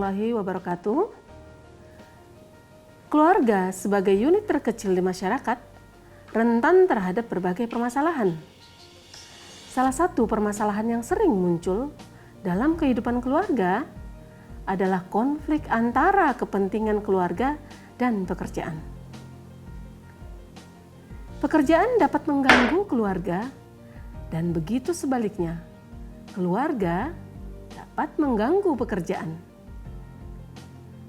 warahmatullahi wabarakatuh. Keluarga sebagai unit terkecil di masyarakat rentan terhadap berbagai permasalahan. Salah satu permasalahan yang sering muncul dalam kehidupan keluarga adalah konflik antara kepentingan keluarga dan pekerjaan. Pekerjaan dapat mengganggu keluarga dan begitu sebaliknya, keluarga dapat mengganggu pekerjaan.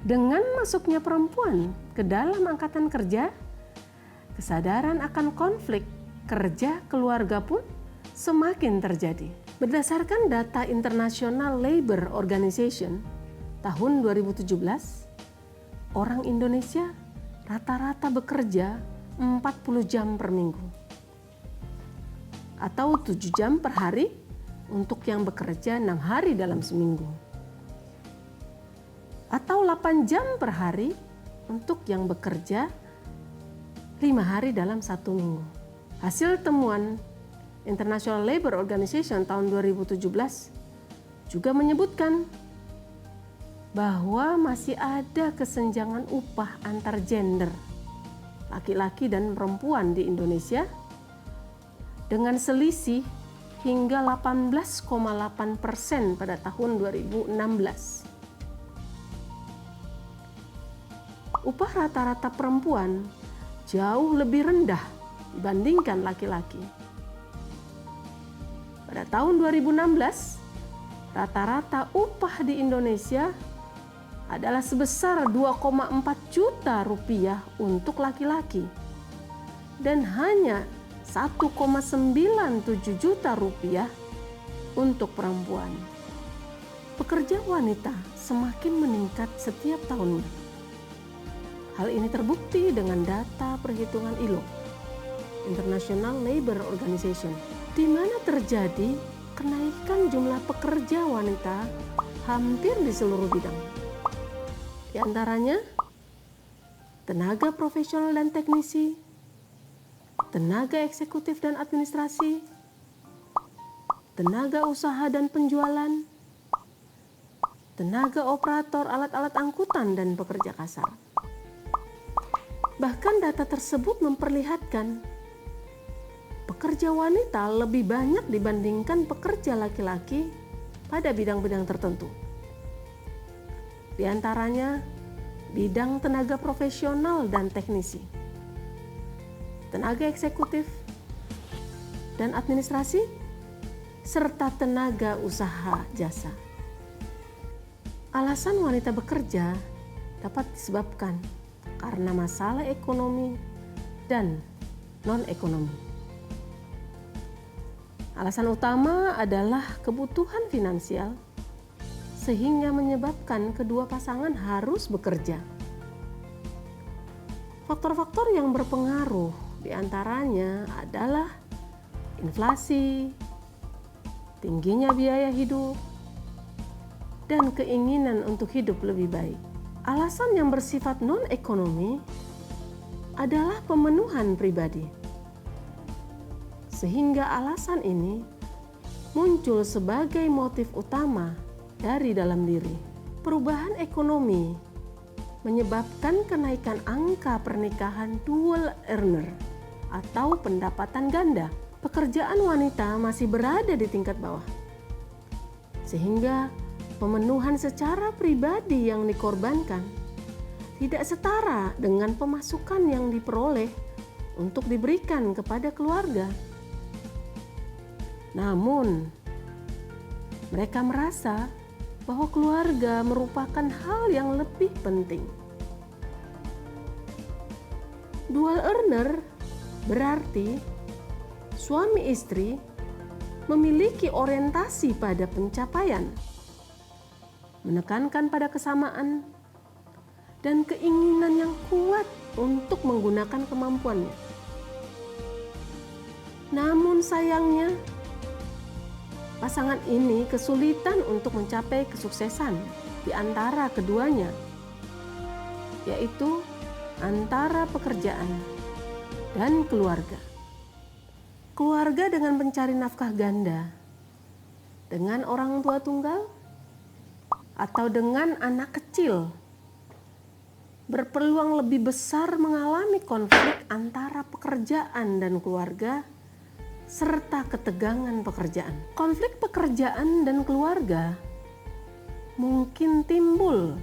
Dengan masuknya perempuan ke dalam angkatan kerja, kesadaran akan konflik kerja keluarga pun semakin terjadi. Berdasarkan data International Labour Organization tahun 2017, orang Indonesia rata-rata bekerja 40 jam per minggu atau 7 jam per hari untuk yang bekerja 6 hari dalam seminggu, atau 8 jam per hari untuk yang bekerja 5 hari dalam 1 minggu. Hasil temuan International Labour Organization tahun 2017 juga menyebutkan bahwa masih ada kesenjangan upah antar gender, laki-laki dan perempuan di Indonesia, dengan selisih hingga 18,8% pada tahun 2016. Upah rata-rata perempuan jauh lebih rendah dibandingkan laki-laki. Pada tahun 2016, rata-rata upah di Indonesia adalah sebesar 2,4 juta rupiah untuk laki-laki dan hanya 1,97 juta rupiah untuk perempuan. Pekerja wanita semakin meningkat setiap tahunnya. Hal ini terbukti dengan data perhitungan ILO, International Labour Organization, di mana terjadi kenaikan jumlah pekerja wanita hampir di seluruh bidang. Di antaranya, tenaga profesional dan teknisi, tenaga eksekutif dan administrasi, tenaga usaha dan penjualan, tenaga operator alat-alat angkutan dan pekerja kasar. Bahkan data tersebut memperlihatkan pekerja wanita lebih banyak dibandingkan pekerja laki-laki pada bidang-bidang tertentu. Di antaranya bidang tenaga profesional dan teknisi, tenaga eksekutif dan administrasi, serta tenaga usaha jasa. Alasan wanita bekerja dapat disebabkan karena masalah ekonomi dan non-ekonomi. Alasan utama adalah kebutuhan finansial, sehingga menyebabkan kedua pasangan harus bekerja. Faktor-faktor yang berpengaruh diantaranya adalah inflasi, tingginya biaya hidup, dan keinginan untuk hidup lebih baik. Alasan yang bersifat non-ekonomi adalah pemenuhan pribadi, sehingga alasan ini muncul sebagai motif utama dari dalam diri. Perubahan ekonomi menyebabkan kenaikan angka pernikahan dual earner atau pendapatan ganda. Pekerjaan wanita masih berada di tingkat bawah, sehingga pemenuhan secara pribadi yang dikorbankan tidak setara dengan pemasukan yang diperoleh untuk diberikan kepada keluarga. Namun, mereka merasa bahwa keluarga merupakan hal yang lebih penting. Dual earner berarti suami istri memiliki orientasi pada pencapaian, menekankan pada kesamaan, dan keinginan yang kuat untuk menggunakan kemampuannya. Namun sayangnya, pasangan ini kesulitan untuk mencapai kesuksesan di antara keduanya, yaitu antara pekerjaan dan keluarga. Keluarga dengan pencari nafkah ganda, dengan orang tua tunggal, atau dengan anak kecil berpeluang lebih besar mengalami konflik antara pekerjaan dan keluarga serta ketegangan pekerjaan. Konflik pekerjaan dan keluarga mungkin timbul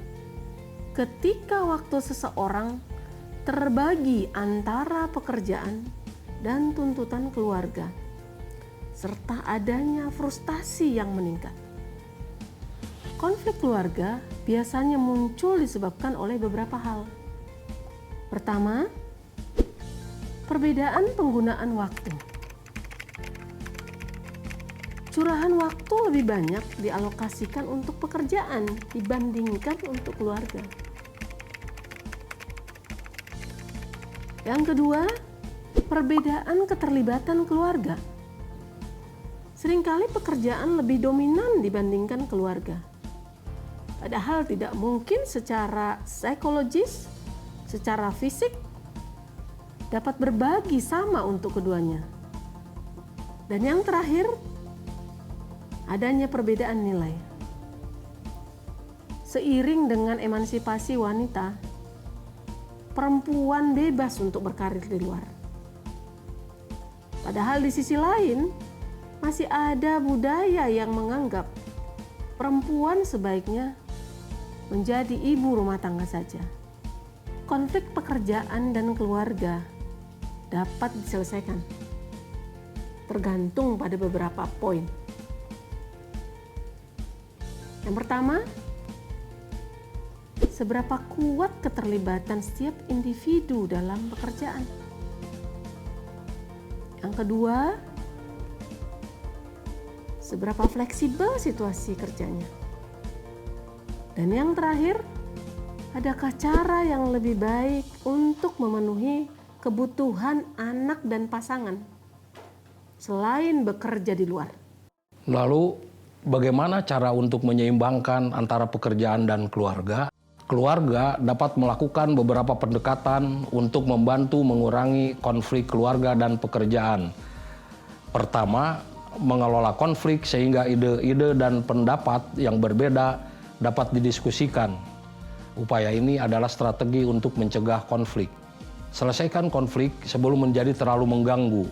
ketika waktu seseorang terbagi antara pekerjaan dan tuntutan keluarga, serta adanya frustasi yang meningkat. Konflik keluarga biasanya muncul disebabkan oleh beberapa hal. Pertama, perbedaan penggunaan waktu. Curahan waktu lebih banyak dialokasikan untuk pekerjaan dibandingkan untuk keluarga. Yang kedua, perbedaan keterlibatan keluarga. Seringkali pekerjaan lebih dominan dibandingkan keluarga. Padahal tidak mungkin secara psikologis, secara fisik, dapat berbagi sama untuk keduanya. Dan yang terakhir, adanya perbedaan nilai. Seiring dengan emansipasi wanita, perempuan bebas untuk berkarir di luar. Padahal di sisi lain, masih ada budaya yang menganggap perempuan sebaiknya menjadi ibu rumah tangga saja. Konflik pekerjaan dan keluarga dapat diselesaikan, tergantung pada beberapa poin. Yang pertama, seberapa kuat keterlibatan setiap individu dalam pekerjaan. Yang kedua, seberapa fleksibel situasi kerjanya. Dan yang terakhir, adakah cara yang lebih baik untuk memenuhi kebutuhan anak dan pasangan selain bekerja di luar? Lalu, bagaimana cara untuk menyeimbangkan antara pekerjaan dan keluarga? Keluarga dapat melakukan beberapa pendekatan untuk membantu mengurangi konflik keluarga dan pekerjaan. Pertama, mengelola konflik sehingga ide-ide dan pendapat yang berbeda dapat didiskusikan. Upaya ini adalah strategi untuk mencegah konflik. Selesaikan konflik sebelum menjadi terlalu mengganggu.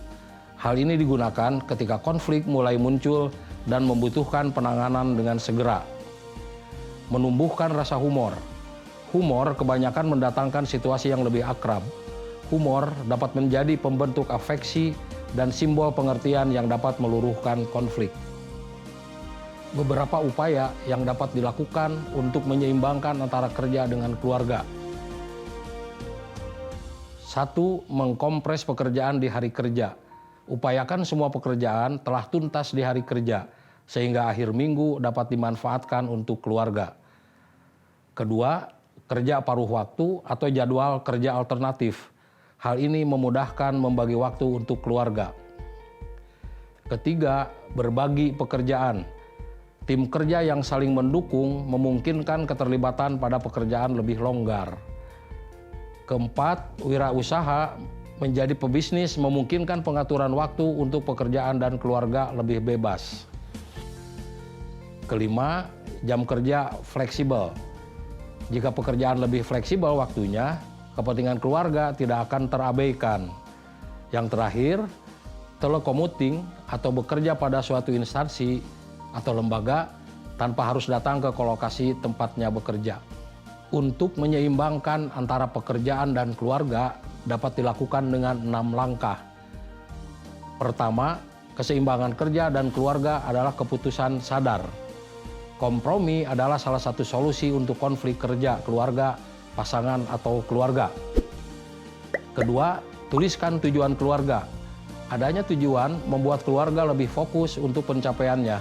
Hal ini digunakan ketika konflik mulai muncul dan membutuhkan penanganan dengan segera. Menumbuhkan rasa humor. Humor kebanyakan mendatangkan situasi yang lebih akrab. Humor dapat menjadi pembentuk afeksi dan simbol pengertian yang dapat meluruhkan konflik. Beberapa upaya yang dapat dilakukan untuk menyeimbangkan antara kerja dengan keluarga. 1. Mengkompres pekerjaan di hari kerja. Upayakan semua pekerjaan telah tuntas di hari kerja, sehingga akhir minggu dapat dimanfaatkan untuk keluarga. Kedua, kerja paruh waktu atau jadwal kerja alternatif. Hal ini memudahkan membagi waktu untuk keluarga. Ketiga, berbagi pekerjaan. Tim kerja yang saling mendukung memungkinkan keterlibatan pada pekerjaan lebih longgar. Keempat, wirausaha menjadi pebisnis memungkinkan pengaturan waktu untuk pekerjaan dan keluarga lebih bebas. Kelima, jam kerja fleksibel. Jika pekerjaan lebih fleksibel waktunya, kepentingan keluarga tidak akan terabaikan. Yang terakhir, telecommuting atau bekerja pada suatu instansi atau lembaga tanpa harus datang ke lokasi tempatnya bekerja. Untuk menyeimbangkan antara pekerjaan dan keluarga dapat dilakukan dengan 6 langkah. Pertama, keseimbangan kerja dan keluarga adalah keputusan sadar. Kompromi adalah salah satu solusi untuk konflik kerja, keluarga, pasangan, atau keluarga. Kedua, tuliskan tujuan keluarga. Adanya tujuan membuat keluarga lebih fokus untuk pencapaiannya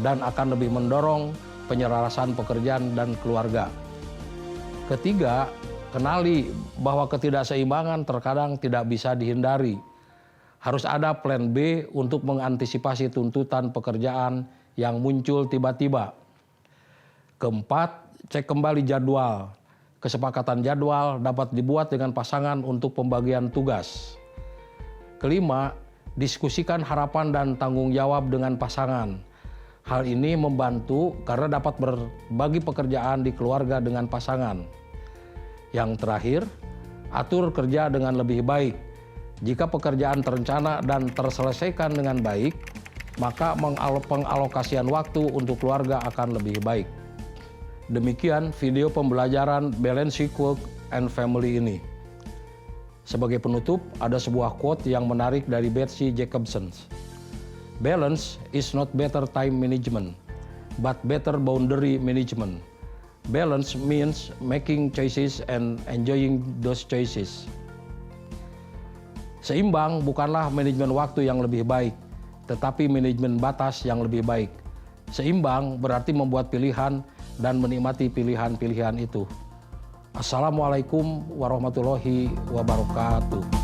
dan akan lebih mendorong penyelarasan pekerjaan dan keluarga. Ketiga, kenali bahwa ketidakseimbangan terkadang tidak bisa dihindari. Harus ada plan B untuk mengantisipasi tuntutan pekerjaan yang muncul tiba-tiba. Keempat, cek kembali jadwal. Kesepakatan jadwal dapat dibuat dengan pasangan untuk pembagian tugas. Kelima, diskusikan harapan dan tanggung jawab dengan pasangan. Hal ini membantu karena dapat berbagi pekerjaan di keluarga dengan pasangan. Yang terakhir, atur kerja dengan lebih baik. Jika pekerjaan terencana dan terselesaikan dengan baik, maka pengalokasian waktu untuk keluarga akan lebih baik. Demikian video pembelajaran Balancing Work and Family ini. Sebagai penutup, ada sebuah quote yang menarik dari Betsy Jacobson. Balance is not better time management, but better boundary management. Balance means making choices and enjoying those choices. Seimbang bukanlah manajemen waktu yang lebih baik, tetapi manajemen batas yang lebih baik. Seimbang berarti membuat pilihan dan menikmati pilihan-pilihan itu. Assalamualaikum warahmatullahi wabarakatuh.